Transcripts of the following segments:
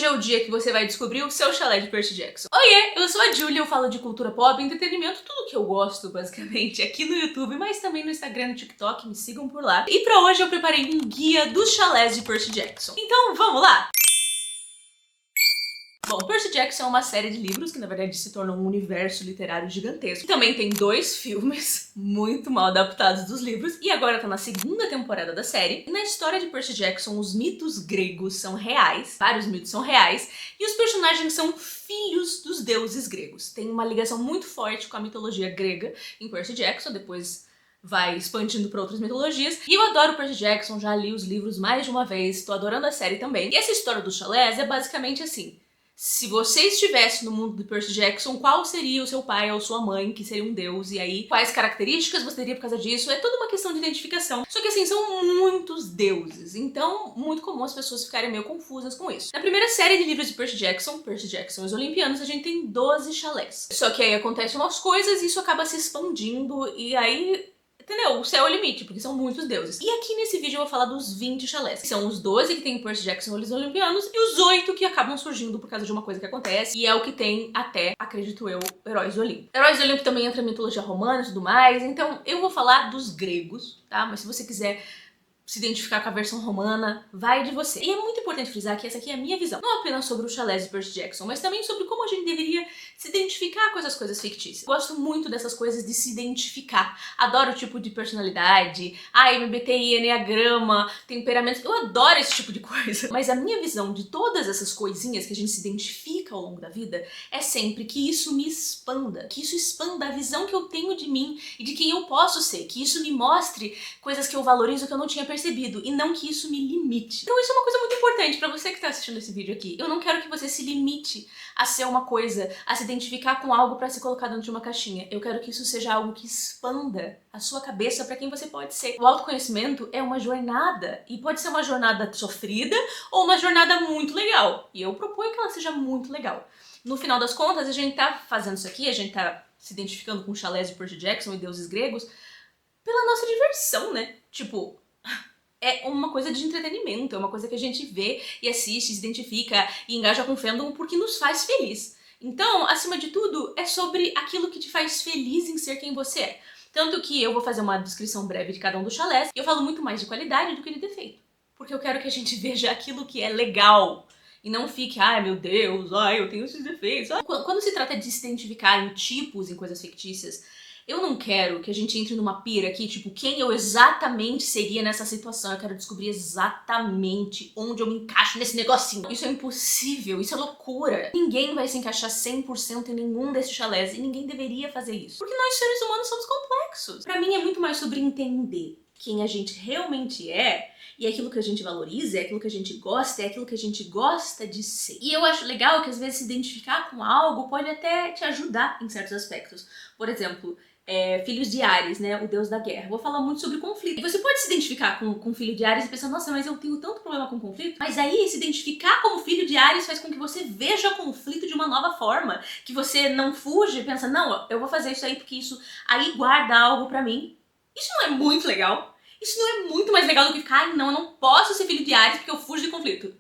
Hoje é o dia que você vai descobrir o seu chalé de Percy Jackson. Oiê, eu sou a Julia, eu falo de cultura pop, entretenimento, tudo que eu gosto, basicamente, aqui no YouTube, mas também no Instagram e no TikTok, me sigam por lá. E pra hoje eu preparei um guia dos chalés de Percy Jackson. Então, vamos lá! Bom, Percy Jackson é uma série de livros que, na verdade, se torna um universo literário gigantesco. Também tem 2 filmes muito mal adaptados dos livros, e agora tá na 2ª temporada da série. E na história de Percy Jackson, os mitos gregos são reais, vários mitos são reais, e os personagens são filhos dos deuses gregos. Tem uma ligação muito forte com a mitologia grega em Percy Jackson, depois vai expandindo para outras mitologias. E eu adoro Percy Jackson, já li os livros mais de uma vez, tô adorando a série também. E essa história dos chalés é basicamente assim: se você estivesse no mundo de Percy Jackson, qual seria o seu pai ou sua mãe, que seria um deus? E aí, quais características você teria por causa disso? É toda uma questão de identificação. Só que assim, são muitos deuses, então muito comum as pessoas ficarem meio confusas com isso. Na primeira série de livros de Percy Jackson e os Olimpianos, a gente tem 12 chalés. Só que aí acontecem umas coisas e isso acaba se expandindo, e aí... entendeu? O céu é o limite, porque são muitos deuses. E aqui nesse vídeo eu vou falar dos 20 chalés, que são os 12 que tem em Percy Jackson e os Olimpianos, e os 8 que acabam surgindo por causa de uma coisa que acontece, e é o que tem até, acredito eu, Heróis do Olimpo. Heróis do Olimpo também entra em mitologia romana e tudo mais, então eu vou falar dos gregos, tá? Mas se você quiser se identificar com a versão romana, vai de você. E é muito importante frisar que essa aqui é a minha visão. Não apenas sobre os chalés de Percy Jackson, mas também sobre como a gente deveria se identificar com essas coisas fictícias. Eu gosto muito dessas coisas de se identificar. Adoro o tipo de personalidade, MBTI, enneagrama, temperamentos. Eu adoro esse tipo de coisa. Mas a minha visão de todas essas coisinhas que a gente se identifica ao longo da vida é sempre que isso me expanda. Que isso expanda a visão que eu tenho de mim e de quem eu posso ser. Que isso me mostre coisas que eu valorizo que eu não tinha percebido, e não que isso me limite. Então isso é uma coisa muito importante pra você que tá assistindo esse vídeo aqui. Eu não quero que você se limite a ser uma coisa, a se identificar com algo pra se colocar dentro de uma caixinha. Eu quero que isso seja algo que expanda a sua cabeça pra quem você pode ser. O autoconhecimento é uma jornada, e pode ser uma jornada sofrida ou uma jornada muito legal. E eu proponho que ela seja muito legal. No final das contas, a gente tá fazendo isso aqui, a gente tá se identificando com chalés de Percy Jackson e deuses gregos pela nossa diversão, né? Tipo, é uma coisa de entretenimento, é uma coisa que a gente vê e assiste, se identifica e engaja com o fandom porque nos faz feliz. Então, acima de tudo, é sobre aquilo que te faz feliz em ser quem você é. Tanto que eu vou fazer uma descrição breve de cada um dos chalés e eu falo muito mais de qualidade do que de defeito. Porque eu quero que a gente veja aquilo que é legal. E não fique, ai meu Deus, eu tenho esses defeitos. Quando se trata de se identificar em tipos, em coisas fictícias, eu não quero que a gente entre numa pira aqui, tipo, quem eu exatamente seria nessa situação. Eu quero descobrir exatamente onde eu me encaixo nesse negocinho. Isso é impossível, isso é loucura. Ninguém vai se encaixar 100% em nenhum desses chalés, e ninguém deveria fazer isso. Porque nós, seres humanos, somos complexos. Pra mim é muito mais sobre entender quem a gente realmente é, e aquilo que a gente valoriza, é aquilo que a gente gosta, é aquilo que a gente gosta de ser. E eu acho legal que às vezes se identificar com algo pode até te ajudar em certos aspectos. Por exemplo, filhos de Ares, né, o deus da guerra. Vou falar muito sobre conflito. E você pode se identificar com filho de Ares e pensar, nossa, mas eu tenho tanto problema com conflito. Mas aí, se identificar como filho de Ares faz com que você veja conflito de uma nova forma. Que você não fuge e pensa, não, eu vou fazer isso aí porque isso aí guarda algo pra mim. Isso não é muito legal? Isso não é muito mais legal do que ficar, ai não, eu não posso ser filho de Ares porque eu fujo de conflito.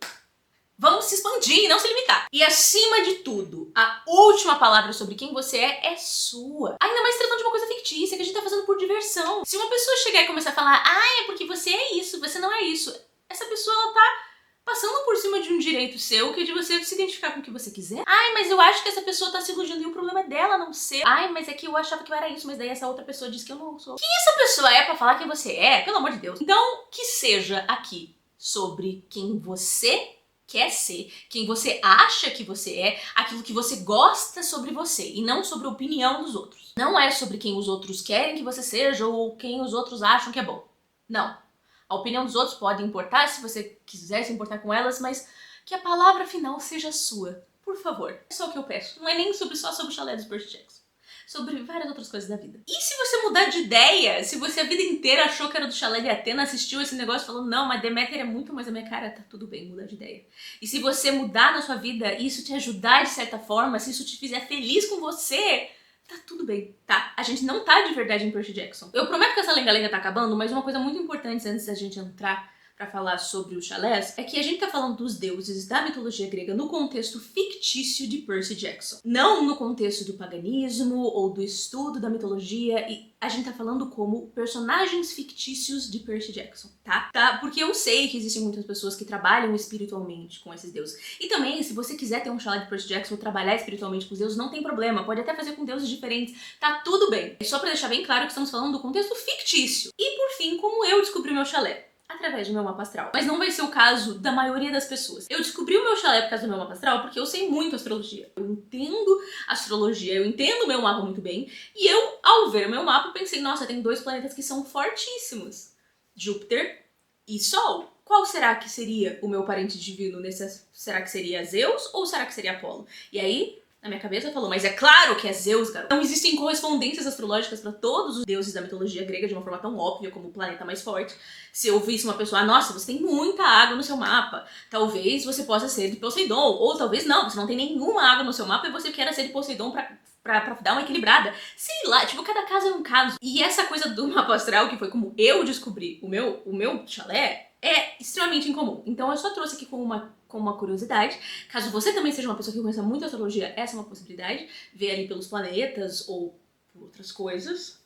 Vamos se expandir e não se limitar. E acima de tudo, a última palavra sobre quem você é sua. Ainda mais tratando de uma coisa fictícia que a gente tá fazendo por diversão. Se uma pessoa chegar e começar a falar, é porque você é isso, você não é isso, essa pessoa, ela tá passando por cima de um direito seu, que é de você se identificar com o que você quiser. Mas eu acho que essa pessoa tá se iludindo e o problema é dela não ser. Mas é que eu achava que eu era isso, mas daí essa outra pessoa disse que eu não sou. Quem essa pessoa é pra falar quem você é? Pelo amor de Deus. Então, que seja aqui sobre quem você quer ser, quem você acha que você é, aquilo que você gosta sobre você, e não sobre a opinião dos outros. Não é sobre quem os outros querem que você seja ou quem os outros acham que é bom. Não. A opinião dos outros pode importar se você quiser se importar com elas, mas que a palavra final seja sua. Por favor. É só o que eu peço. Não é nem só sobre o chalé dos Percy Jackson. Sobre várias outras coisas da vida. E se você mudar de ideia? Se você a vida inteira achou que era do chalé de Atena, assistiu esse negócio e falou, não, mas Deméter é muito mais a minha cara, tá tudo bem, mudar de ideia. E se você mudar na sua vida e isso te ajudar de certa forma, se isso te fizer feliz com você, tá tudo bem, tá? A gente não tá de verdade em Percy Jackson. Eu prometo que essa lenga-lenga tá acabando, mas uma coisa muito importante antes da gente entrar pra falar sobre os chalés é que a gente tá falando dos deuses da mitologia grega no contexto fictício de Percy Jackson. Não no contexto do paganismo ou do estudo da mitologia, e a gente tá falando como personagens fictícios de Percy Jackson, tá? Porque eu sei que existem muitas pessoas que trabalham espiritualmente com esses deuses. E também, se você quiser ter um chalé de Percy Jackson ou trabalhar espiritualmente com os deuses, não tem problema. Pode até fazer com deuses diferentes, tá tudo bem. Só pra deixar bem claro que estamos falando do contexto fictício. E por fim, como eu descobri meu chalé? Através do meu mapa astral. Mas não vai ser o caso da maioria das pessoas. Eu descobri o meu chalé por causa do meu mapa astral porque eu sei muito astrologia. Eu entendo astrologia, eu entendo o meu mapa muito bem. E eu, ao ver o meu mapa, pensei, nossa, tem 2 planetas que são fortíssimos. Júpiter e Sol. Qual será que seria o meu parente divino nesse... Será que seria Zeus ou será que seria Apolo? E aí, na minha cabeça falou, mas é claro que é Zeus, cara. Não existem correspondências astrológicas para todos os deuses da mitologia grega de uma forma tão óbvia como o planeta mais forte. Se eu visse uma pessoa, nossa, você tem muita água no seu mapa, talvez você possa ser de Poseidon, ou talvez não, você não tem nenhuma água no seu mapa e você quer ser de Poseidon pra dar uma equilibrada. Sei lá, tipo, cada caso é um caso. E essa coisa do mapa astral, que foi como eu descobri o meu chalé, é extremamente incomum. Então eu só trouxe aqui com uma curiosidade. Caso você também seja uma pessoa que conheça muito astrologia, essa é uma possibilidade. Ver ali pelos planetas ou por outras coisas,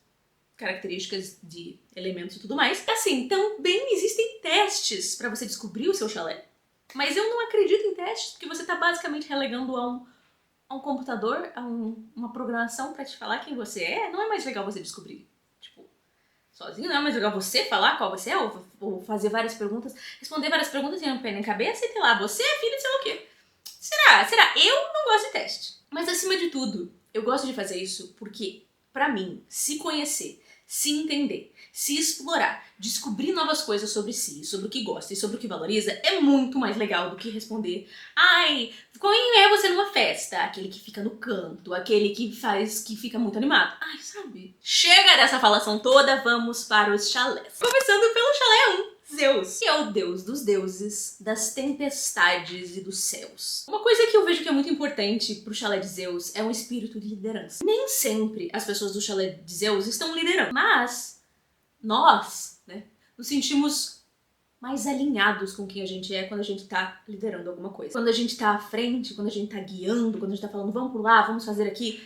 características de elementos e tudo mais. Assim, também existem testes pra você descobrir o seu chalé. Mas eu não acredito em testes, porque você tá basicamente relegando a um computador, a uma programação pra te falar quem você é. Não é mais legal você descobrir, tipo, sozinho, não é mais legal você falar qual você é, ou fazer várias perguntas, responder várias perguntas em um pé na cabeça e ter lá, você é filho de sei lá o quê. Será? Eu não gosto de teste. Mas acima de tudo, eu gosto de fazer isso porque, pra mim, se conhecer, se entender, se explorar, descobrir novas coisas sobre si, sobre o que gosta e sobre o que valoriza, é muito mais legal do que responder, ai, quem é você numa festa? Aquele que fica no canto, aquele que fica muito animado. Ai, sabe? Chega dessa falação toda, vamos para os chalés. Começando pelo chalé 1. Zeus, que é o deus dos deuses, das tempestades e dos céus. Uma coisa que eu vejo que é muito importante pro chalé de Zeus é um espírito de liderança. Nem sempre as pessoas do chalé de Zeus estão liderando, mas nós, né, nos sentimos mais alinhados com quem a gente é quando a gente tá liderando alguma coisa. Quando a gente tá à frente, quando a gente tá guiando, quando a gente tá falando vamos por lá, vamos fazer aqui,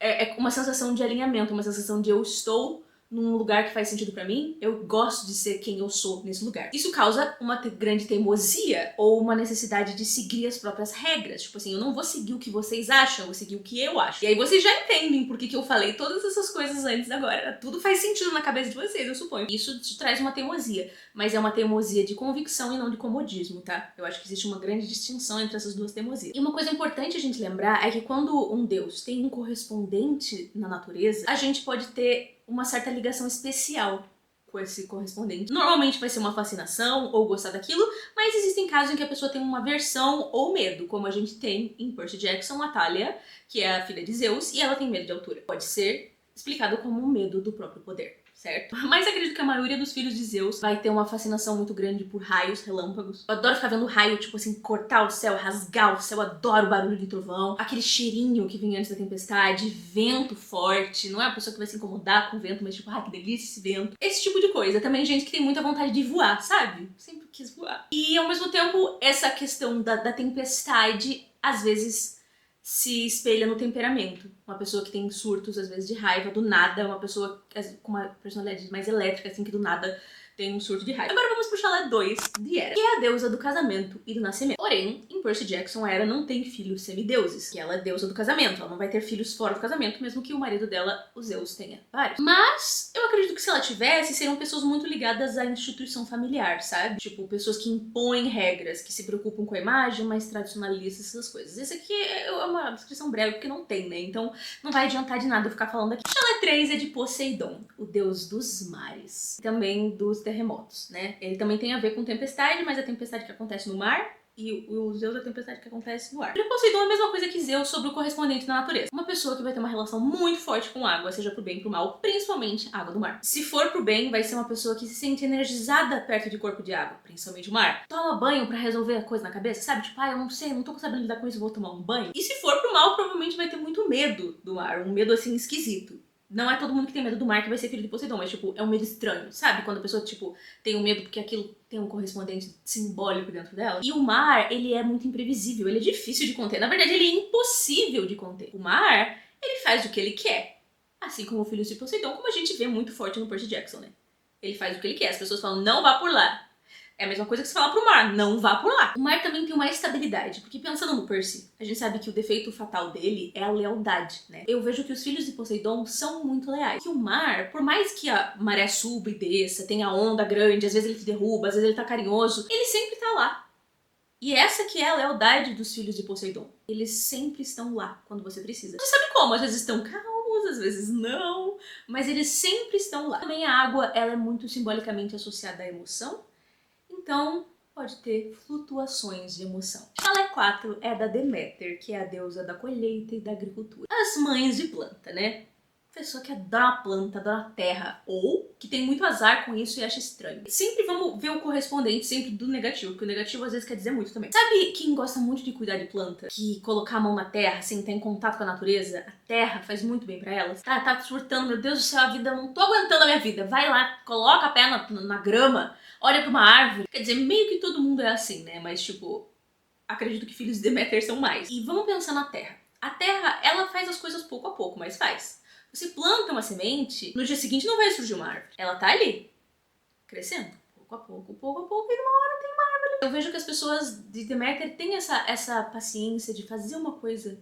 é uma sensação de alinhamento, uma sensação de eu estou num lugar que faz sentido pra mim, eu gosto de ser quem eu sou nesse lugar. Isso causa uma grande teimosia ou uma necessidade de seguir as próprias regras. Tipo assim, eu não vou seguir o que vocês acham, eu vou seguir o que eu acho. E aí vocês já entendem por que eu falei todas essas coisas antes agora. Tudo faz sentido na cabeça de vocês, eu suponho. Isso te traz uma teimosia, mas é uma teimosia de convicção e não de comodismo, tá? Eu acho que existe uma grande distinção entre essas duas teimosias. E uma coisa importante a gente lembrar é que quando um deus tem um correspondente na natureza, a gente pode ter uma certa ligação especial com esse correspondente. Normalmente vai ser uma fascinação ou gostar daquilo, mas existem casos em que a pessoa tem uma aversão ou medo, como a gente tem em Percy Jackson, a Thalia, que é a filha de Zeus, e ela tem medo de altura. Pode ser explicado como um medo do próprio poder, certo? Mas acredito que a maioria dos filhos de Zeus vai ter uma fascinação muito grande por raios, relâmpagos. Eu adoro ficar vendo raio, tipo assim, cortar o céu, rasgar o céu, eu adoro o barulho de trovão, aquele cheirinho que vem antes da tempestade, vento forte, não é a pessoa que vai se incomodar com o vento, mas tipo, ah, que delícia esse vento. Esse tipo de coisa. Também gente que tem muita vontade de voar, sabe? Sempre quis voar. E ao mesmo tempo, essa questão da tempestade, às vezes se espelha no temperamento. Uma pessoa que tem surtos, às vezes, de raiva, do nada, uma pessoa com uma personalidade mais elétrica, assim, que do nada tem um surto de raiva. Agora vamos pro chalé 2 de Hera, que é a deusa do casamento e do nascimento. Porém, em Percy Jackson, Hera não tem filhos semideuses, que ela é deusa do casamento. Ela não vai ter filhos fora do casamento, mesmo que o marido dela, o Zeus, tenha vários. Mas eu acredito que se ela tivesse, seriam pessoas muito ligadas à instituição familiar, sabe? Tipo, pessoas que impõem regras, que se preocupam com a imagem, mais tradicionalistas, essas coisas. Esse aqui é uma descrição breve, porque não tem, né? Então não vai adiantar de nada eu ficar falando aqui. O chalé 3 é de Poseidon, o deus dos mares. Também dos terremotos, né? Ele também tem a ver com tempestade, mas a tempestade que acontece no mar e o Zeus da tempestade que acontece no ar. E Poseidon é a mesma coisa que Zeus sobre o correspondente na natureza. Uma pessoa que vai ter uma relação muito forte com água, seja pro bem ou pro mal, principalmente água do mar. Se for pro bem, vai ser uma pessoa que se sente energizada perto de corpo de água, principalmente o mar. Toma banho pra resolver a coisa na cabeça, sabe? Tipo, eu não sei, não tô sabendo lidar com isso, vou tomar um banho. E se for pro mal, provavelmente vai ter muito medo do mar, um medo assim esquisito. Não é todo mundo que tem medo do mar que vai ser filho de Poseidon, mas, tipo, é um medo estranho, sabe? Quando a pessoa, tipo, tem um medo porque aquilo tem um correspondente simbólico dentro dela. E o mar, ele é muito imprevisível, ele é difícil de conter. Na verdade, ele é impossível de conter. O mar, ele faz o que ele quer. Assim como o filho de Poseidon, como a gente vê muito forte no Percy Jackson, né? Ele faz o que ele quer. As pessoas falam, não vá por lá. É a mesma coisa que você falar pro mar, não vá por lá. O mar também tem uma estabilidade, porque pensando no Percy, a gente sabe que o defeito fatal dele é a lealdade, né? Eu vejo que os filhos de Poseidon são muito leais. Que o mar, por mais que a maré suba e desça, tenha onda grande, às vezes ele te derruba, às vezes ele tá carinhoso, ele sempre tá lá. E essa que é a lealdade dos filhos de Poseidon. Eles sempre estão lá quando você precisa. Você sabe como? Às vezes estão calmos, às vezes não, mas eles sempre estão lá. Também a água, ela é muito simbolicamente associada à emoção. Então, pode ter flutuações de emoção. Chalé 4 é da Deméter, que é a deusa da colheita e da agricultura. As mães de planta, né? Pessoa que adora a planta, adora a terra, ou que tem muito azar com isso e acha estranho. Sempre vamos ver o correspondente sempre do negativo, porque o negativo às vezes quer dizer muito também. Sabe quem gosta muito de cuidar de planta? Que colocar a mão na terra, assim, tá em contato com a natureza? A terra faz muito bem pra elas. Tá surtando, meu Deus do céu, a vida, não tô aguentando a minha vida. Vai lá, coloca a pé na grama, olha pra uma árvore. Quer dizer, meio que todo mundo é assim, né? Mas, tipo, acredito que filhos de Deméter são mais. E vamos pensar na terra. A terra, ela faz as coisas pouco a pouco, mas faz. Você planta uma semente, no dia seguinte não vai surgir uma árvore. Ela tá ali, crescendo. Pouco a pouco, e numa hora tem uma árvore. Eu vejo que as pessoas de Deméter têm essa paciência de fazer uma coisa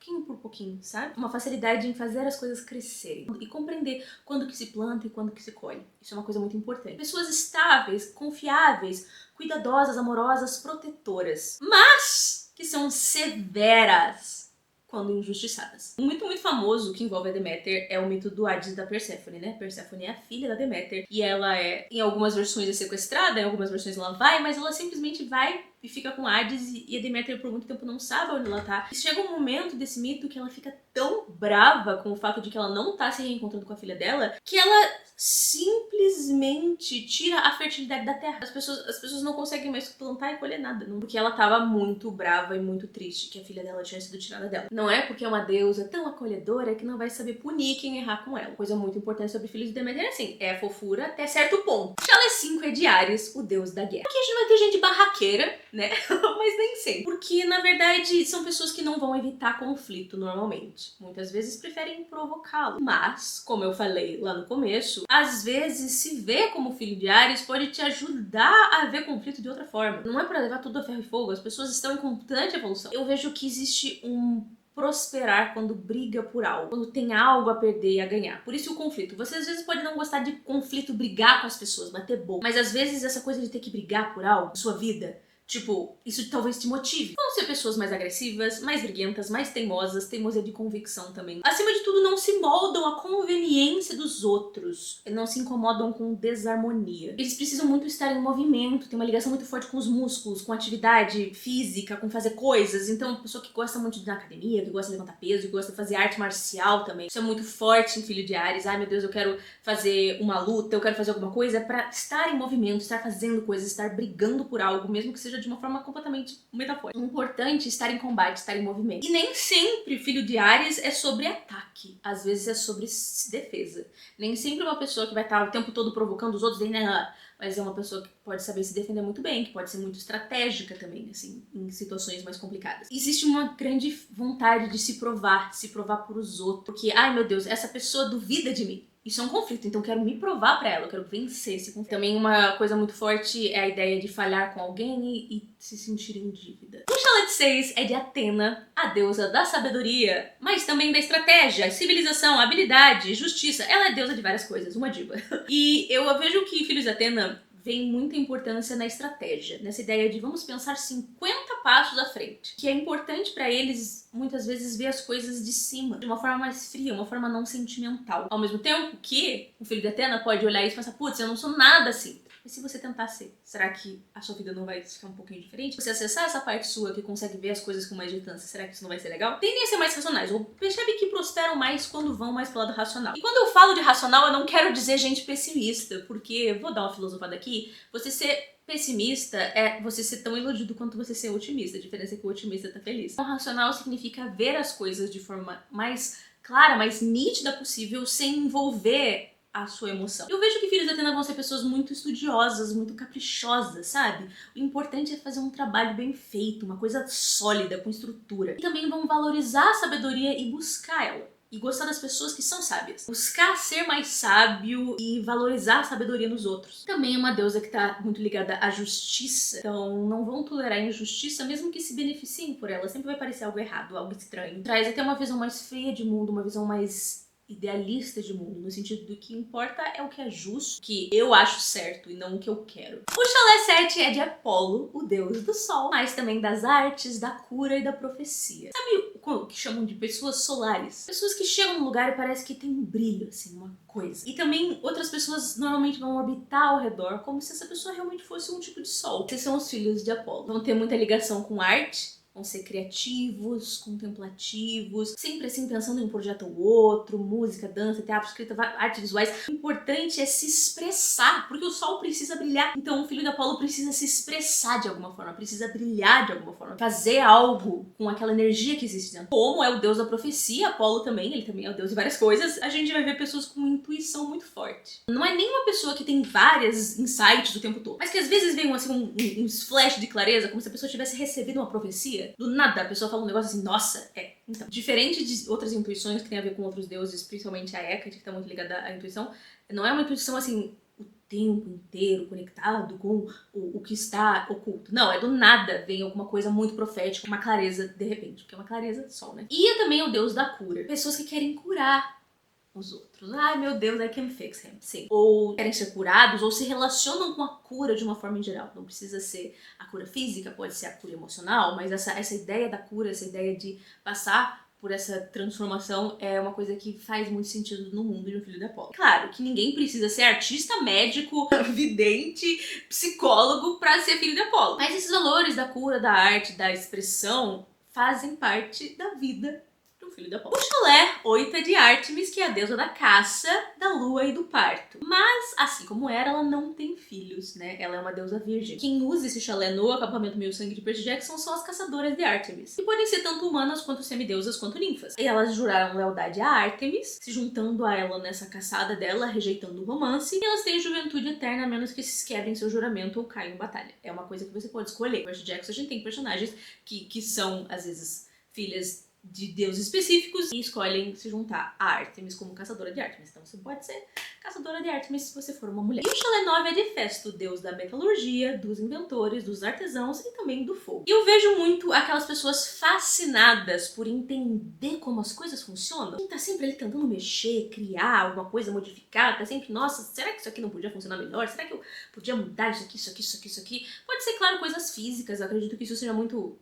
pouquinho por pouquinho, sabe? Uma facilidade em fazer as coisas crescerem e compreender quando que se planta e quando que se colhe. Isso é uma coisa muito importante. Pessoas estáveis, confiáveis, cuidadosas, amorosas, protetoras, mas que são severas quando injustiçadas. Um mito muito famoso que envolve a Deméter é o mito do Hades e da Perséfone, né? Perséfone é a filha da Deméter e ela em algumas versões é sequestrada, em algumas versões ela vai, mas ela simplesmente vai e fica com Hades e a Deméter por muito tempo não sabe onde ela tá. E chega um momento desse mito que ela fica tão brava com o fato de que ela não tá se reencontrando com a filha dela, que ela simplesmente tira a fertilidade da terra. As pessoas não conseguem mais plantar e colher nada, não, porque ela tava muito brava e muito triste que a filha dela tinha sido tirada dela. Não é porque é uma deusa tão acolhedora que não vai saber punir quem errar com ela. Coisa muito importante sobre filhos de Deméter é assim, é a fofura até certo ponto. Chalé 5 é de Ares, o deus da guerra. Aqui a gente vai ter gente barraqueira, né? Mas nem sempre. Porque, na verdade, são pessoas que não vão evitar conflito normalmente. Muitas vezes preferem provocá-lo. Mas, como eu falei lá no começo, às vezes se ver como filho de Ares pode te ajudar a ver conflito de outra forma. Não é pra levar tudo a ferro e fogo, as pessoas estão em constante evolução. Eu vejo que existe um prosperar quando briga por algo, quando tem algo a perder e a ganhar. Por isso o conflito. Você às vezes pode não gostar de conflito, brigar com as pessoas, bater boca, mas às vezes essa coisa de ter que brigar por algo na sua vida, tipo, isso talvez te motive. Vão ser pessoas mais agressivas, mais briguentas, mais teimosas, teimosia de convicção também. Acima de tudo, não se moldam à conveniência dos outros. Não se incomodam com desarmonia. Eles precisam muito estar em movimento, tem uma ligação muito forte com os músculos, com atividade física, com fazer coisas. Então, uma pessoa que gosta muito de ir na academia, que gosta de levantar peso, que gosta de fazer arte marcial também. Isso é muito forte em filho de Ares. Ai, meu Deus, eu quero fazer uma luta, eu quero fazer alguma coisa. Pra estar em movimento, estar fazendo coisas, estar brigando por algo, mesmo que seja de uma forma completamente metafórica. O importante é estar em combate, estar em movimento. E nem sempre filho de Ares é sobre ataque. Às vezes é sobre defesa. Nem sempre uma pessoa que vai estar o tempo todo provocando os outros, mas é uma pessoa que pode saber se defender muito bem, que pode ser muito estratégica também, assim, em situações mais complicadas. Existe uma grande vontade de se provar por os outros. Porque, ai meu Deus, essa pessoa duvida de mim. Isso é um conflito, então eu quero me provar pra ela, eu quero vencer esse conflito. Também uma coisa muito forte é a ideia de falhar com alguém e se sentir em dívida. O Chalé 6 é de Atena, a deusa da sabedoria, mas também da estratégia, civilização, habilidade, justiça. Ela é deusa de várias coisas, uma diva. E eu vejo que filhos de Atena vem muita importância na estratégia, nessa ideia de vamos pensar 50 passos à frente. Que é importante pra eles, muitas vezes, ver as coisas de cima, de uma forma mais fria, uma forma não sentimental. Ao mesmo tempo que o filho de Atena pode olhar isso e pensar, putz, eu não sou nada assim. E se você tentar ser? Será que a sua vida não vai ficar um pouquinho diferente? Você acessar essa parte sua que consegue ver as coisas com mais distância, será que isso não vai ser legal? Tendem a ser mais racionais, ou percebe que prosperam mais quando vão mais pro lado racional. E quando eu falo de racional, eu não quero dizer gente pessimista, porque, vou dar uma filosofada aqui, você ser pessimista é você ser tão iludido quanto você ser otimista. A diferença é que o otimista tá feliz. Então, racional significa ver as coisas de forma mais clara, mais nítida possível, sem envolver a sua emoção. Eu vejo que filhos de Atena vão ser pessoas muito estudiosas, muito caprichosas, sabe? O importante é fazer um trabalho bem feito, uma coisa sólida, com estrutura. E também vão valorizar a sabedoria e buscar ela. E gostar das pessoas que são sábias. Buscar ser mais sábio e valorizar a sabedoria nos outros. Também é uma deusa que tá muito ligada à justiça. Então não vão tolerar a injustiça, mesmo que se beneficiem por ela. Sempre vai parecer algo errado, algo estranho. Traz até uma visão mais fria de mundo, uma visão mais idealista de mundo, no sentido do que importa é o que é justo, que eu acho certo e não o que eu quero. O chalé 7 é de Apolo, o deus do sol, mas também das artes, da cura e da profecia. Sabe o que chamam de pessoas solares? Pessoas que chegam num lugar e parece que tem um brilho, assim, uma coisa. E também outras pessoas normalmente vão habitar ao redor como se essa pessoa realmente fosse um tipo de sol. Esses são os filhos de Apolo. Vão ter muita ligação com arte, vão ser criativos, contemplativos, sempre assim pensando em um projeto ou outro, música, dança, teatro, escrita, artes visuais. O importante é se expressar, porque o sol precisa brilhar. Então o filho de Apolo precisa se expressar de alguma forma, precisa brilhar de alguma forma, fazer algo com aquela energia que existe dentro. Como é o deus da profecia, Apolo também, ele também é o deus de várias coisas, a gente vai ver pessoas com intuição muito forte. Não é nem uma pessoa que tem várias insights o tempo todo, mas que às vezes vem assim, uns flash de clareza, como se a pessoa tivesse recebido uma profecia. Do nada, a pessoa fala um negócio assim, nossa, é. Então, diferente de outras intuições que tem a ver com outros deuses, principalmente a Hecate, que tá muito ligada à intuição, não é uma intuição assim, o tempo inteiro conectado com o que está oculto. Não, é do nada, vem alguma coisa muito profética, uma clareza de repente, porque é uma clareza sol, né? E é também o deus da cura. Pessoas que querem curar os outros. Ai, meu Deus, I can fix him. Sim. Ou querem ser curados, ou se relacionam com a cura de uma forma em geral. Não precisa ser a cura física, pode ser a cura emocional, mas essa ideia da cura, essa ideia de passar por essa transformação é uma coisa que faz muito sentido no mundo de um filho de Apolo. Claro que ninguém precisa ser artista, médico, vidente, psicólogo pra ser filho de Apolo. Mas esses valores da cura, da arte, da expressão fazem parte da vida do filho de Apolo. O chalé 8 é de Ártemis, que é a deusa da caça, da lua e do parto. Mas, assim como ela não tem filhos, né? Ela é uma deusa virgem. Quem usa esse chalé no acampamento Meio Sangue de Percy Jackson são as caçadoras de Ártemis. E podem ser tanto humanas quanto semideusas quanto ninfas. E elas juraram lealdade a Ártemis, se juntando a ela nessa caçada dela, rejeitando o romance. E elas têm juventude eterna, a menos que se quebrem seu juramento ou caiam em batalha. É uma coisa que você pode escolher. Em Percy Jackson a gente tem personagens que são, às vezes, filhas de deuses específicos e escolhem se juntar a Ártemis como caçadora de Ártemis. Então você pode ser caçadora de Ártemis se você for uma mulher. E o chalé 9 é de Festo, deus da metalurgia, dos inventores, dos artesãos e também do fogo. E eu vejo muito aquelas pessoas fascinadas por entender como as coisas funcionam. Quem tá sempre ali tentando mexer, criar alguma coisa, modificar, tá sempre, nossa, será que isso aqui não podia funcionar melhor? Será que eu podia mudar isso aqui, isso aqui, isso aqui, isso aqui? Pode ser, claro, coisas físicas, eu acredito que isso seja muito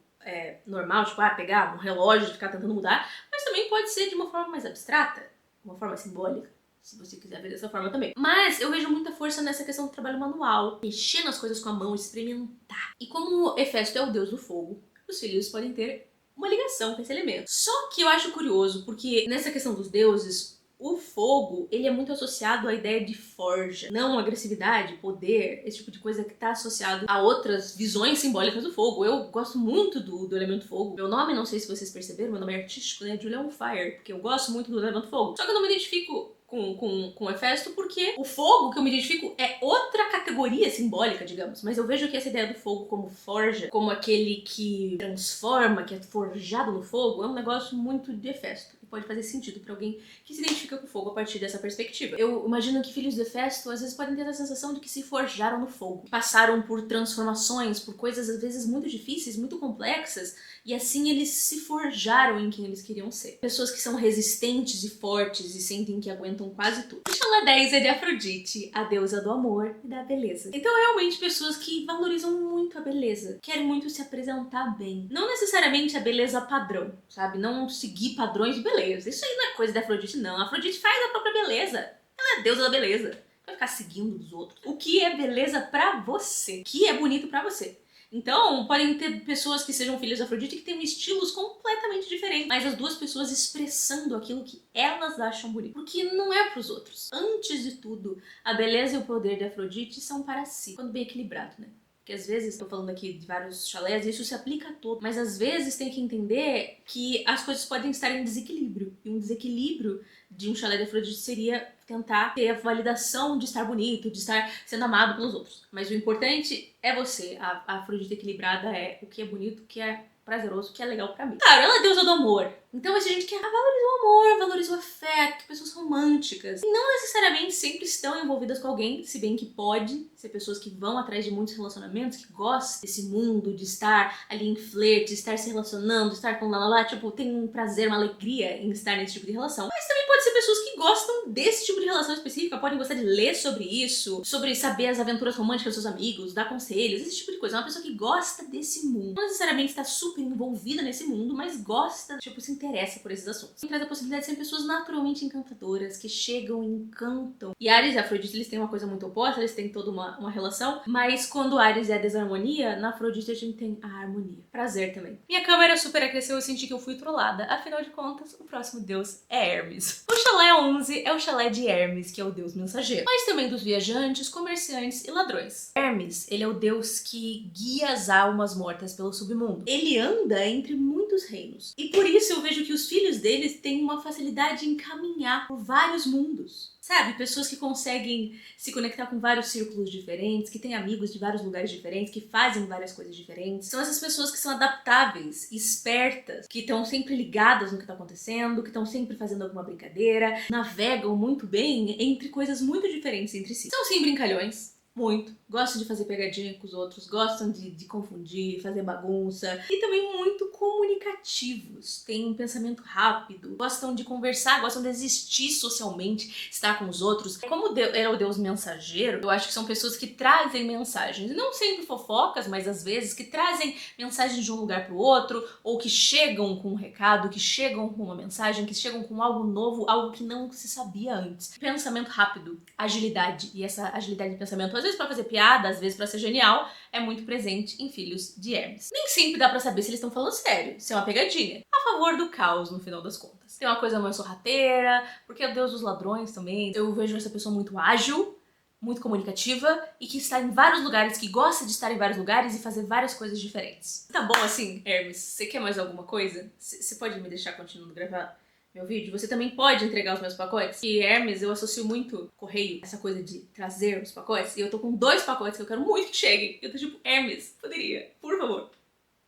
normal, tipo, pegar um relógio e ficar tentando mudar, mas também pode ser de uma forma mais abstrata, uma forma simbólica, se você quiser ver dessa forma também. Mas eu vejo muita força nessa questão do trabalho manual, mexer nas coisas com a mão, experimentar. E como Hefesto é o deus do fogo, os filhos podem ter uma ligação com esse elemento. Só que eu acho curioso, porque nessa questão dos deuses, o fogo, ele é muito associado à ideia de forja, não agressividade, poder, esse tipo de coisa que tá associado a outras visões simbólicas do fogo. Eu gosto muito do elemento fogo. Meu nome, não sei se vocês perceberam, meu nome é artístico, né? Julia on Fire, porque eu gosto muito do elemento fogo. Só que eu não me identifico com Hefesto porque o fogo que eu me identifico é outra categoria simbólica, digamos. Mas eu vejo que essa ideia do fogo como forja, como aquele que transforma, que é forjado no fogo, é um negócio muito de Hefesto. Pode fazer sentido pra alguém que se identifica com o fogo a partir dessa perspectiva. Eu imagino que filhos de Hefesto às vezes podem ter a sensação de que se forjaram no fogo, passaram por transformações, por coisas às vezes muito difíceis, muito complexas, e assim eles se forjaram em quem eles queriam ser. Pessoas que são resistentes e fortes e sentem que aguentam quase tudo. O chalé 10 é de Afrodite, a deusa do amor e da beleza. Então realmente pessoas que valorizam muito a beleza, querem muito se apresentar bem. Não necessariamente a beleza padrão, sabe? Não seguir padrões de beleza. Isso aí não é coisa da Afrodite, não. A Afrodite faz a própria beleza. Ela é a deusa da beleza. Vai ficar seguindo os outros. O que é beleza pra você? O que é bonito pra você? Então, podem ter pessoas que sejam filhas de Afrodite que tenham estilos completamente diferentes, mas as duas pessoas expressando aquilo que elas acham bonito. Porque não é pros outros. Antes de tudo, a beleza e o poder de Afrodite são para si. Quando bem equilibrado, né? porque às vezes, tô falando aqui de vários chalés, isso se aplica a todo, mas às vezes tem que entender que as coisas podem estar em desequilíbrio, e um desequilíbrio de um chalé de Afrodite seria tentar ter a validação de estar bonito, de estar sendo amado pelos outros. Mas o importante é você. A Afrodite equilibrada é o que é bonito, o que é prazeroso, o que é legal pra mim. Claro, ela é deusa do amor. Então essa gente quer valorizar o amor, valorizar o afeto, pessoas românticas. E não necessariamente sempre estão envolvidas com alguém, se bem que pode ser pessoas que vão atrás de muitos relacionamentos, que gostam desse mundo, de estar ali em flerte, estar se relacionando, estar com lá, tipo, tem um prazer, uma alegria em estar nesse tipo de relação. Mas também pode ser pessoas que gostam desse tipo de relação específica, podem gostar de ler sobre isso, sobre saber as aventuras românticas dos seus amigos, dar conselhos, esse tipo de coisa. É uma pessoa que gosta desse mundo. Não necessariamente está super envolvida nesse mundo, mas gosta, tipo, se interessa por esses assuntos. Traz a possibilidade de ser pessoas naturalmente encantadoras, que chegam e encantam. E Áries e Afrodite, eles têm uma coisa muito oposta, eles têm toda uma relação, mas quando Áries é a desarmonia, na Afrodite a gente tem a harmonia. Prazer também. Minha câmera super aqueceu, eu senti que eu fui trollada. Afinal de contas, o próximo deus é Hermes. O chalé 11 é o chalé de Hermes, que é o deus mensageiro, mas também dos viajantes, comerciantes e ladrões. Hermes, ele é o deus que guia as almas mortas pelo submundo. Ele anda entre muitos reinos. E por isso eu vejo que os filhos deles têm uma facilidade em caminhar por vários mundos. Sabe? Pessoas que conseguem se conectar com vários círculos diferentes, que têm amigos de vários lugares diferentes, que fazem várias coisas diferentes. São essas pessoas que são adaptáveis, espertas, que estão sempre ligadas no que está acontecendo, que estão sempre fazendo alguma brincadeira, navegam muito bem entre coisas muito diferentes entre si. São sim brincalhões. Muito. Gostam de fazer pegadinha com os outros, gostam de confundir, fazer bagunça. E também muito comunicativos. Têm um pensamento rápido, gostam de conversar, gostam de existir socialmente, estar com os outros. Como é o deus mensageiro, eu acho que são pessoas que trazem mensagens. Não sempre fofocas, mas às vezes que trazem mensagens de um lugar para o outro, ou que chegam com um recado, que chegam com uma mensagem, que chegam com algo novo, algo que não se sabia antes. Pensamento rápido, agilidade. E essa agilidade de pensamento, às vezes para fazer piada, às vezes para ser genial, é muito presente em filhos de Hermes. Nem sempre dá pra saber se eles estão falando sério, se é uma pegadinha. A favor do caos, no final das contas. Tem uma coisa mais sorrateira, porque é o deus dos ladrões também. Eu vejo essa pessoa muito ágil, muito comunicativa e que está em vários lugares, que gosta de estar em vários lugares e fazer várias coisas diferentes. Tá bom assim, Hermes? Você quer mais alguma coisa? Você pode me deixar continuando gravar meu vídeo? Você também pode entregar os meus pacotes? E Hermes, eu associo muito correio, essa coisa de trazer os pacotes. E eu tô com 2 pacotes que eu quero muito que cheguem. Eu tô tipo, Hermes, poderia, por favor,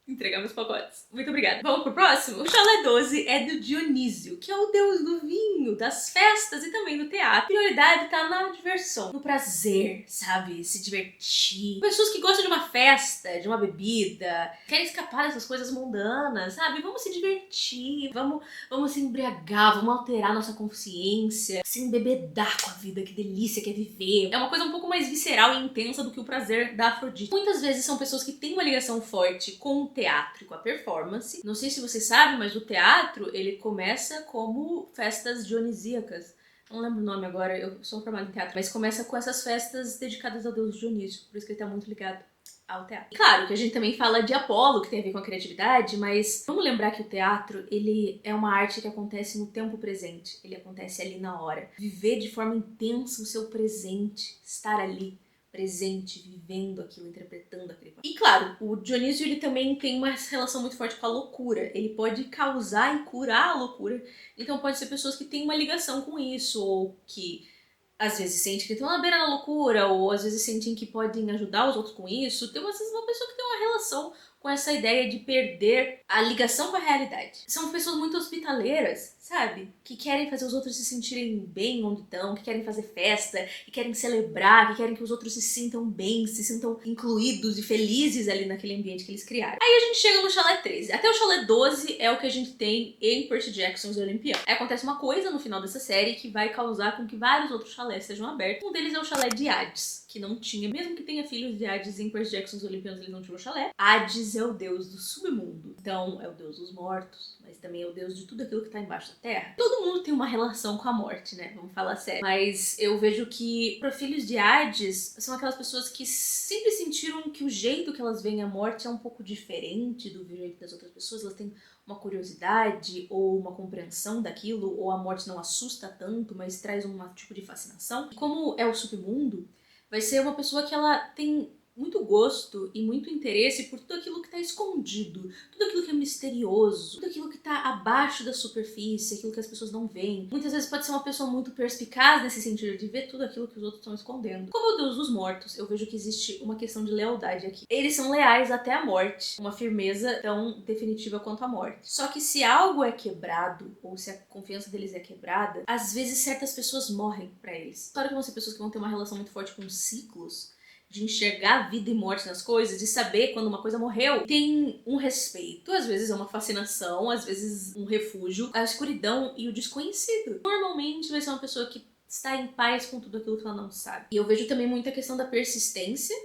entregar meus pacotes. Muito obrigada. Vamos pro próximo? O chalé 12 é do Dionísio, que é o deus do vinho, das festas e também do teatro. A prioridade tá na diversão, no prazer, sabe? Se divertir. Pessoas que gostam de uma festa, de uma bebida, querem escapar dessas coisas mundanas, sabe? Vamos se divertir, vamos se embriagar, vamos alterar nossa consciência, se embebedar com a vida, que delícia que é viver. É uma coisa um pouco mais visceral e intensa do que o prazer da Afrodite. Muitas vezes são pessoas que têm uma ligação forte com o teatro e com a performance. Não sei se vocês sabem, mas o teatro, ele começa como festas dionisíacas. Não lembro o nome agora, eu sou formada em teatro, mas começa com essas festas dedicadas ao deus Dionísio, por isso que ele tá muito ligado ao teatro. E claro que a gente também fala de Apolo, que tem a ver com a criatividade, mas vamos lembrar que o teatro, ele é uma arte que acontece no tempo presente, ele acontece ali na hora. Viver de forma intensa o seu presente, estar ali, presente, vivendo aquilo, interpretando aquele papel. E claro, o Dionísio, ele também tem uma relação muito forte com a loucura. Ele pode causar e curar a loucura. Então pode ser pessoas que têm uma ligação com isso, ou que às vezes sentem que estão na beira da loucura, ou às vezes sentem que podem ajudar os outros com isso. Tem às vezes uma pessoa que tem uma relação com essa ideia de perder a ligação com a realidade. São pessoas muito hospitaleiras, sabe? Que querem fazer os outros se sentirem bem onde estão, que querem fazer festa, que querem celebrar, que querem que os outros se sintam bem, se sintam incluídos e felizes ali naquele ambiente que eles criaram. Aí a gente chega no chalé 13. Até o chalé 12 é o que a gente tem em Percy Jackson's Olympian. Aí acontece uma coisa no final dessa série que vai causar com que vários outros chalés sejam abertos. Um deles é o chalé de Hades, que não tinha, mesmo que tenha filhos de Hades em Percy Jackson's Olympians, eles não tinham chalé. Hades é o deus do submundo. Então, é o deus dos mortos, mas também é o deus de tudo aquilo que tá embaixo da terra. Todo mundo tem uma relação com a morte, né? Vamos falar sério. Mas eu vejo que, para filhos de Hades, são aquelas pessoas que sempre sentiram que o jeito que elas veem a morte é um pouco diferente do jeito das outras pessoas. Elas têm uma curiosidade ou uma compreensão daquilo, ou a morte não assusta tanto, mas traz um tipo de fascinação. E como é o submundo, vai ser uma pessoa que ela tem muito gosto e muito interesse por tudo aquilo que tá escondido, tudo aquilo que é misterioso, tudo aquilo que tá abaixo da superfície, aquilo que as pessoas não veem. Muitas vezes pode ser uma pessoa muito perspicaz nesse sentido de ver tudo aquilo que os outros estão escondendo. Como o Deus dos mortos, eu vejo que existe uma questão de lealdade aqui. Eles são leais até a morte, uma firmeza tão definitiva quanto a morte. Só que se algo é quebrado, ou se a confiança deles é quebrada, às vezes certas pessoas morrem pra eles. Claro que vão ser pessoas que vão ter uma relação muito forte com ciclos, de enxergar vida e morte nas coisas, de saber quando uma coisa morreu. Tem um respeito, às vezes é uma fascinação, às vezes um refúgio, a escuridão e o desconhecido. Normalmente vai ser uma pessoa que está em paz com tudo aquilo que ela não sabe. E eu vejo também muito a questão da persistência,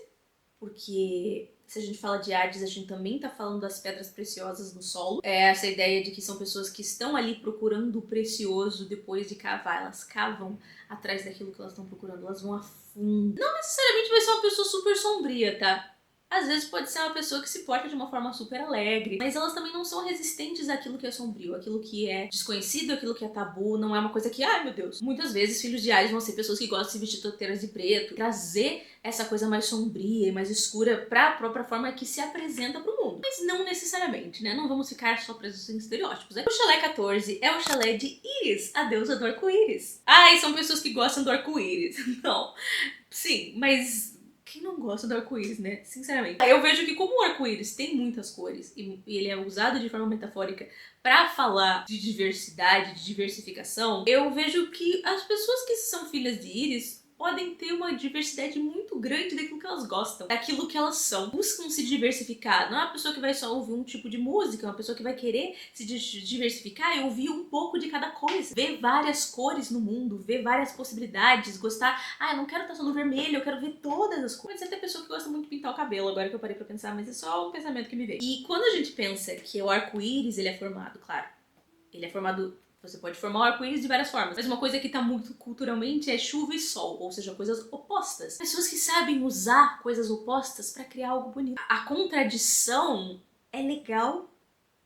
porque se a gente fala de Hades, a gente também tá falando das pedras preciosas no solo. É essa ideia de que são pessoas que estão ali procurando o precioso depois de cavar. Elas cavam atrás daquilo que elas estão procurando, elas vão a fundo. Não necessariamente vai ser uma pessoa super sombria, tá? Às vezes pode ser uma pessoa que se porta de uma forma super alegre, mas elas também não são resistentes àquilo que é sombrio, àquilo que é desconhecido, àquilo que é tabu, não é uma coisa que, ai meu Deus. Muitas vezes filhos de Ares vão ser pessoas que gostam de se vestir toteiras de preto, trazer essa coisa mais sombria e mais escura pra própria forma que se apresenta pro mundo. Mas não necessariamente, né? Não vamos ficar só presos em estereótipos. O chalé 14 é o chalé de Íris, a deusa do arco-íris. Ai, são pessoas que gostam do arco-íris. Não. Sim, mas quem não gosta do arco-íris, né? Sinceramente. Eu vejo que como o arco-íris tem muitas cores e ele é usado de forma metafórica pra falar de diversidade, de diversificação, eu vejo que as pessoas que são filhas de Íris podem ter uma diversidade muito grande daquilo que elas gostam, daquilo que elas são. Buscam se diversificar. Não é uma pessoa que vai só ouvir um tipo de música, é uma pessoa que vai querer se diversificar e ouvir um pouco de cada coisa. Ver várias cores no mundo, ver várias possibilidades, gostar. Ah, eu não quero estar só no vermelho, eu quero ver todas as cores. Pode ser até pessoa que gosta muito de pintar o cabelo, agora que eu parei pra pensar, mas é só um pensamento que me veio. E quando a gente pensa que o arco-íris, ele é formado, claro, ele é formado. Você pode formar o arco-íris de várias formas, mas uma coisa que tá muito culturalmente é chuva e sol, ou seja, coisas opostas. Pessoas que sabem usar coisas opostas pra criar algo bonito. A contradição é legal,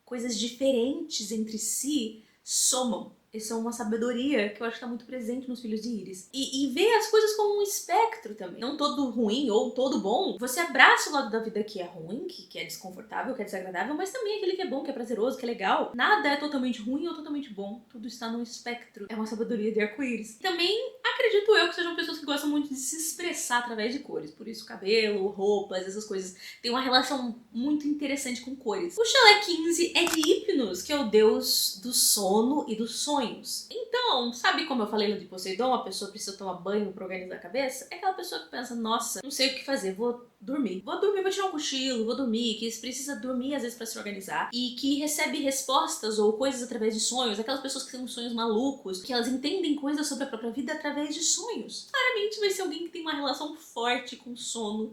coisas diferentes entre si somam. Essa é uma sabedoria que eu acho que tá muito presente nos filhos de Íris. E ver as coisas como um espectro também. Não todo ruim ou todo bom. Você abraça o lado da vida que é ruim, que é desconfortável, que é desagradável, mas também aquele que é bom, que é prazeroso, que é legal. Nada é totalmente ruim ou totalmente bom. Tudo está num espectro. É uma sabedoria de arco-íris. Também acredito eu que sejam pessoas que gostam muito de se expressar através de cores. Por isso, cabelo, roupas, essas coisas têm uma relação muito interessante com cores. O chalé 15 é de Hypnos, que é o deus do sono e dos sonhos. Então, sabe como eu falei lá de Poseidon, a pessoa precisa tomar banho pra organizar a cabeça? É aquela pessoa que pensa, nossa, não sei o que fazer, vou dormir. Vou dormir, vou tirar um cochilo, vou dormir, que precisa dormir às vezes pra se organizar e que recebe respostas ou coisas através de sonhos, aquelas pessoas que têm sonhos malucos, que elas entendem coisas sobre a própria vida através de sonhos. Claramente vai ser alguém que tem uma relação forte com sono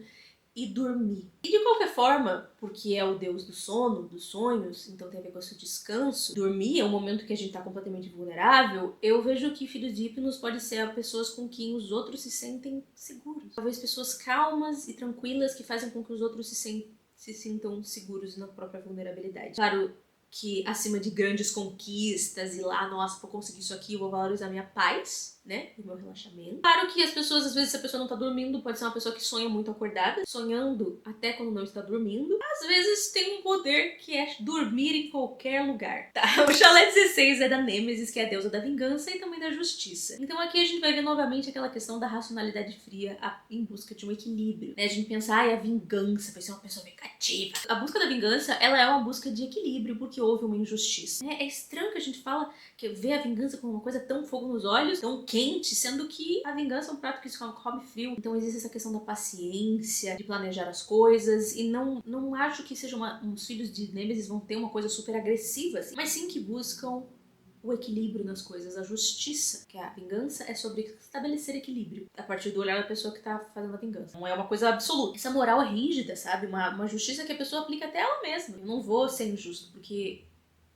e dormir. E de qualquer forma, porque é o deus do sono, dos sonhos, então tem a ver com o seu descanso, dormir é um momento que a gente tá completamente vulnerável, eu vejo que filhos de Hypnos pode ser pessoas com quem os outros se sentem seguros. Talvez pessoas calmas e tranquilas que fazem com que os outros se sintam seguros na própria vulnerabilidade. Claro que acima de grandes conquistas e lá, nossa, vou conseguir isso aqui, eu vou valorizar minha paz, né, e meu relaxamento. Claro que as pessoas, às vezes, se a pessoa não tá dormindo, pode ser uma pessoa que sonha muito acordada, sonhando até quando não está dormindo. Às vezes tem um poder que é dormir em qualquer lugar. Tá, o chalé 16 é da Nêmesis, que é a deusa da vingança e também da justiça. Então aqui a gente vai ver novamente aquela questão da racionalidade fria em busca de um equilíbrio, né, a gente pensa, ai, a vingança vai ser uma pessoa vingativa. A busca da vingança, ela é uma busca de equilíbrio, porque houve uma injustiça. É estranho que a gente fala que vê a vingança como uma coisa tão fogo nos olhos, tão quente, sendo que a vingança é um prato que se come frio. Então existe essa questão da paciência, de planejar as coisas, e não acho que sejam uns filhos de Nêmesis vão ter uma coisa super agressiva, assim, mas sim que buscam o equilíbrio nas coisas, a justiça, que a vingança é sobre estabelecer equilíbrio a partir do olhar da pessoa que tá fazendo a vingança. Não é uma coisa absoluta. Essa moral é rígida, sabe? Uma justiça que a pessoa aplica até ela mesma. Eu não vou ser injusto, porque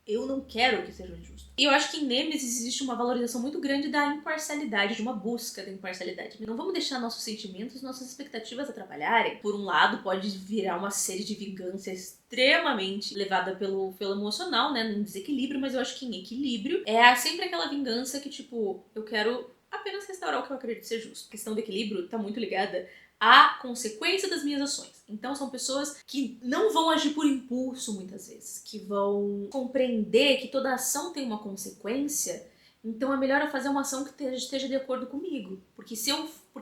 eu não quero que seja injusto. E eu acho que em Nêmesis existe uma valorização muito grande da imparcialidade, de uma busca da imparcialidade. Não vamos deixar nossos sentimentos, nossas expectativas atrapalharem. Por um lado, pode virar uma série de vingança extremamente levada pelo emocional, né, num desequilíbrio, mas eu acho que em equilíbrio é sempre aquela vingança que, tipo, eu quero apenas restaurar o que eu acredito ser justo. A questão do equilíbrio tá muito ligada a consequência das minhas ações. Então são pessoas que não vão agir por impulso muitas vezes, que vão compreender que toda ação tem uma consequência, então é melhor eu fazer uma ação que esteja de acordo comigo, porque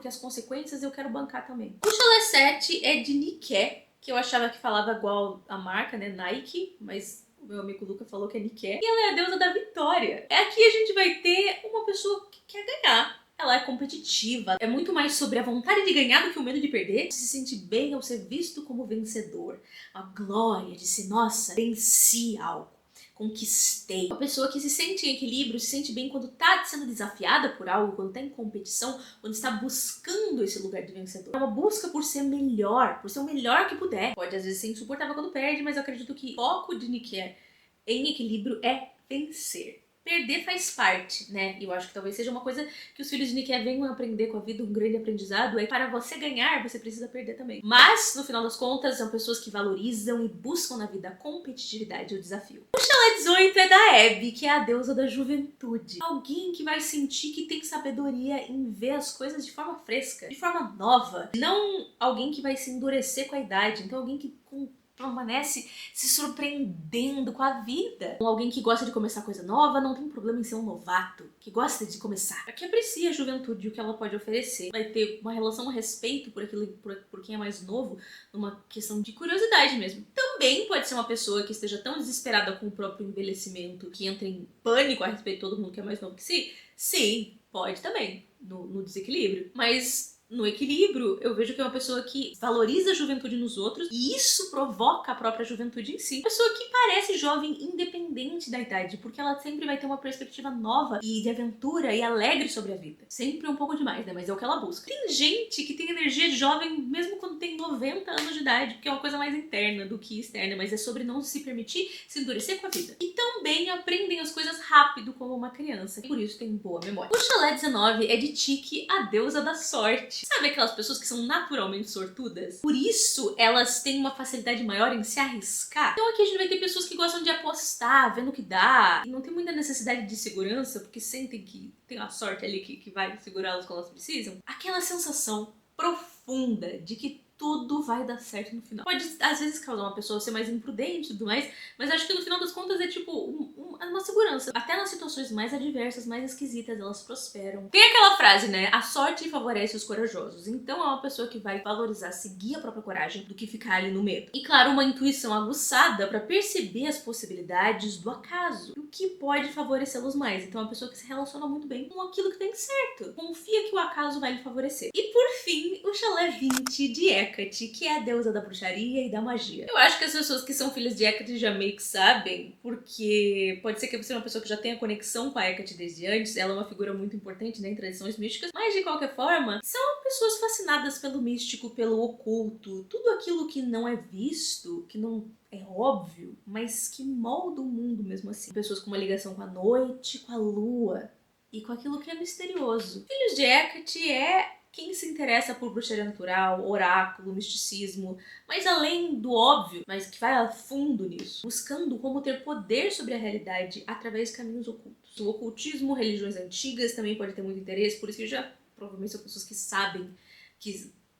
as consequências eu quero bancar também. O Chalé 7 é de Niké, que eu achava que falava igual a marca, né, Nike, mas o meu amigo Luca falou que é Niké. E ela é a deusa da vitória. Aqui a gente vai ter uma pessoa que quer ganhar. Ela é competitiva, é muito mais sobre a vontade de ganhar do que o medo de perder. Se sente bem ao ser visto como vencedor. A glória de ser, nossa, venci algo, conquistei. Uma pessoa que se sente em equilíbrio, se sente bem quando tá sendo desafiada por algo, quando tá em competição, quando está buscando esse lugar de vencedor. É uma busca por ser melhor, por ser o melhor que puder. Pode às vezes ser insuportável quando perde, mas eu acredito que o foco de Niké em equilíbrio é vencer. Perder faz parte, né? E eu acho que talvez seja uma coisa que os filhos de Niké venham aprender com a vida, um grande aprendizado, é que para você ganhar, você precisa perder também. Mas, no final das contas, são pessoas que valorizam e buscam na vida a competitividade e o desafio. O Chalé 18 é da Abby, que é a deusa da juventude. Alguém que vai sentir que tem sabedoria em ver as coisas de forma fresca, de forma nova. Não alguém que vai se endurecer com a idade, então alguém que permanece se surpreendendo com a vida. Alguém que gosta de começar coisa nova, não tem problema em ser um novato, que gosta de começar, que aprecia a juventude e o que ela pode oferecer. Vai ter uma relação, um respeito por quem é mais novo, numa questão de curiosidade mesmo. Também pode ser uma pessoa que esteja tão desesperada com o próprio envelhecimento que entra em pânico a respeito de todo mundo que é mais novo que si. Sim, pode também, no desequilíbrio. Mas no equilíbrio, eu vejo que é uma pessoa que valoriza a juventude nos outros e isso provoca a própria juventude em si. Uma pessoa que parece jovem independente da idade, porque ela sempre vai ter uma perspectiva nova e de aventura e alegre sobre a vida. Sempre um pouco demais, né? Mas é o que ela busca. Tem gente que tem energia de jovem mesmo quando tem 90 anos de idade, que é uma coisa mais interna do que externa, mas é sobre não se permitir se endurecer com a vida. E também aprendem as coisas rápido como uma criança, e por isso tem boa memória. O Chalé 19 é de Tiki, a deusa da sorte. Sabe aquelas pessoas que são naturalmente sortudas? Por isso, elas têm uma facilidade maior em se arriscar. Então aqui a gente vai ter pessoas que gostam de apostar, vendo o que dá, e não tem muita necessidade de segurança, porque sentem que tem uma sorte ali que vai segurá-las quando elas precisam. Aquela sensação profunda de que tudo vai dar certo no final. Pode, às vezes, causar uma pessoa ser mais imprudente e tudo mais, mas acho que no final das contas é tipo uma segurança. Até nas situações mais adversas, mais esquisitas, elas prosperam. Tem aquela frase, né? A sorte favorece os corajosos. Então é uma pessoa que vai valorizar, seguir a própria coragem do que ficar ali no medo. E claro, uma intuição aguçada pra perceber as possibilidades do acaso. O que pode favorecê-los mais. Então é uma pessoa que se relaciona muito bem com aquilo que tem certo. Confia que o acaso vai lhe favorecer. E por fim, o Chalé 20 de Hecate, que é a deusa da bruxaria e da magia. Eu acho que as pessoas que são filhas de Hecate já meio que sabem, porque pode ser que você seja uma pessoa que já tenha conexão com a Hecate desde antes, ela é uma figura muito importante, né, em tradições místicas, mas de qualquer forma, são pessoas fascinadas pelo místico, pelo oculto, tudo aquilo que não é visto, que não é óbvio, mas que molda o mundo mesmo assim. Pessoas com uma ligação com a noite, com a lua e com aquilo que é misterioso. Filhos de Hecate é quem se interessa por bruxaria natural, oráculo, misticismo, mas além do óbvio, mas que vai a fundo nisso, buscando como ter poder sobre a realidade através de caminhos ocultos. O ocultismo, religiões antigas também pode ter muito interesse, por isso que já provavelmente são pessoas que sabem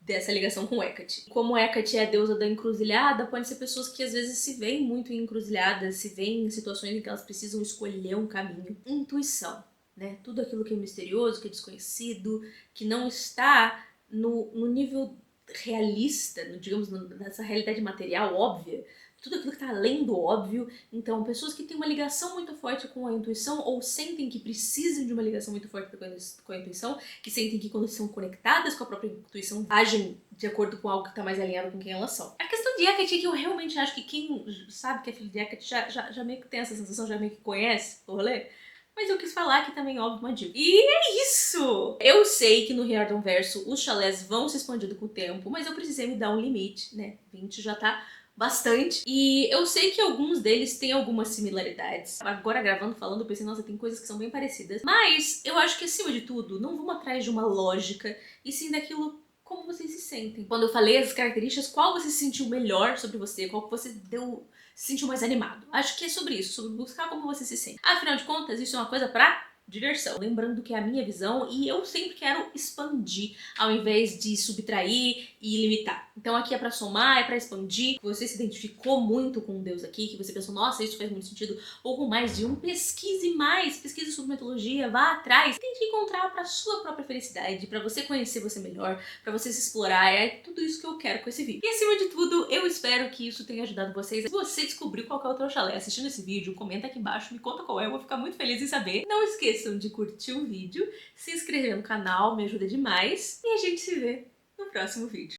dessa ligação com Hecate. Como Hecate é a deusa da encruzilhada, podem ser pessoas que às vezes se veem muito em encruzilhadas, se veem em situações em que elas precisam escolher um caminho. Intuição. Né? Tudo aquilo que é misterioso, que é desconhecido, que não está no nível realista, digamos, nessa realidade material óbvia, tudo aquilo que está além do óbvio. Então, pessoas que têm uma ligação muito forte com a intuição ou sentem que precisam de uma ligação muito forte com a intuição, que sentem que quando são conectadas com a própria intuição, agem de acordo com algo que está mais alinhado com quem elas são. A questão de Hecate é que eu realmente acho que quem sabe que é filho de Hecate já meio que tem essa sensação, já meio que conhece o rolê. Mas eu quis falar que também, óbvio, uma dica. E é isso! Eu sei que no Riordan Verso os chalés vão se expandindo com o tempo, mas eu precisei me dar um limite, né? 20 já tá bastante. E eu sei que alguns deles têm algumas similaridades. Agora gravando, falando, eu pensei, nossa, tem coisas que são bem parecidas. Mas eu acho que acima de tudo, não vamos atrás de uma lógica, e sim daquilo como vocês se sentem. Quando eu falei as características, qual você se sentiu melhor sobre você, qual que você se sentiu mais animado. Acho que é sobre isso, sobre buscar como você se sente. Afinal de contas, isso é uma coisa pra diversão. Lembrando que é a minha visão e eu sempre quero expandir, ao invés de subtrair e limitar. Então aqui é pra somar, é pra expandir. Que você se identificou muito com um deus aqui, que você pensou, nossa, isso faz muito sentido. Ou com mais de um, pesquise mais, pesquise sobre mitologia, vá atrás. Tente encontrar pra sua própria felicidade, pra você conhecer você melhor, pra você se explorar. É tudo isso que eu quero com esse vídeo. E acima de tudo, eu espero que isso tenha ajudado vocês. Se você descobriu qual que é o teu chalé assistindo esse vídeo, comenta aqui embaixo, me conta qual é, eu vou ficar muito feliz em saber. Não esqueçam de curtir o vídeo, se inscrever no canal, me ajuda demais. E a gente se vê no próximo vídeo.